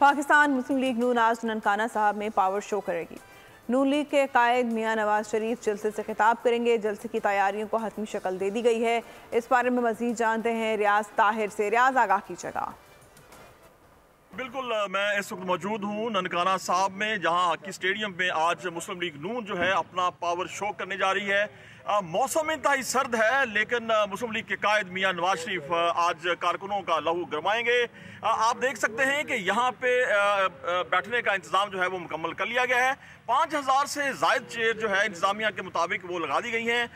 पाकिस्तान मुस्लिम league नून आज ननकाना साहब में पावर शो करेगी। नून लीग के कायद मियां नवाज शरीफ जलसे से खिताब करेंगे। जलसे की तैयारियों को हतमी शक्ल दे दी गई है। इस बारे में मजीद जानते हैं रियाज ताहिर से। रियाज, आगाह कीजिएगा। बिल्कुल, मैं इस वक्त मौजूद हूँ ननकाना साहब में, जहाँ हॉकी स्टेडियम में आज मुस्लिम लीग नून जो है अपना पावर शो करने जा रही है। मौसम इंतहाई सर्द है, लेकिन मुस्लिम लीग के कायद मियां नवाज शरीफ आज कारकुनों का लहू गरमाएंगे। आप देख सकते हैं कि यहाँ पे बैठने का इंतज़ाम जो है वो मुकम्मल कर लिया गया है। 5000 से ज़ायद चेयर जो है इंतज़ामिया के मुताबिक वो लगा दी गई हैं।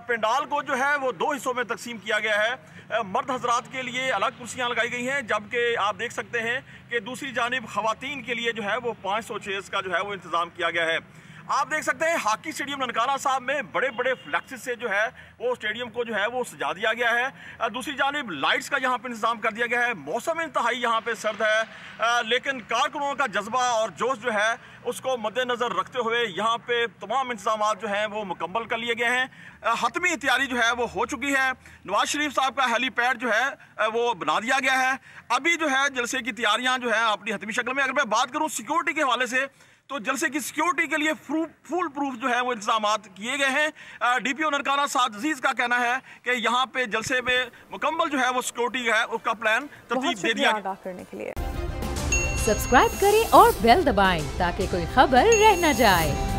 पंडाल को जो है वो 2 हिस्सों में तकसीम किया गया है। मर्द हजरात के लिए अलग कुर्सियाँ लगाई गई हैं, जबकि आप देख सकते हैं कि दूसरी जानिब खवातीन के लिए जो है वो 500 चेयर्स का जो है वो इंतज़ाम किया गया है। आप देख सकते हैं हॉकी स्टेडियम ननकाना साहब में बड़े बड़े फ्लैक्सेस से जो है वो स्टेडियम को जो है वो सजा दिया गया है। दूसरी जानिब लाइट्स का यहाँ पे इंतजाम कर दिया गया है। मौसम इंतहाई यहाँ पे सर्द है, लेकिन कारकुनों का जज्बा और जोश जो है उसको मद्देनजर रखते हुए यहाँ पे तमाम इंतजाम जो हैं वो मुकम्मल कर लिए गए हैं। हतमी तैयारी जो है वो हो चुकी है। नवाज शरीफ साहब का हेलीपैड जो है वो बना दिया गया है। अभी जो है जलसे की तैयारियाँ जो है अपनी हतमी शक्ल में, अगर मैं बात करूँ सिक्योरिटी के हवाले से, तो जलसे की सिक्योरिटी के लिए फुल प्रूफ जो है वो इंतजाम किए गए हैं। डीपीओ ननकाना साद अजीज का कहना है कि यहाँ पे जलसे में मुकम्मल जो है वो सिक्योरिटी है उसका प्लान तरतीब दे दिया गया। करने के लिए सब्सक्राइब करें और बेल दबाएं ताकि कोई खबर रह न जाए।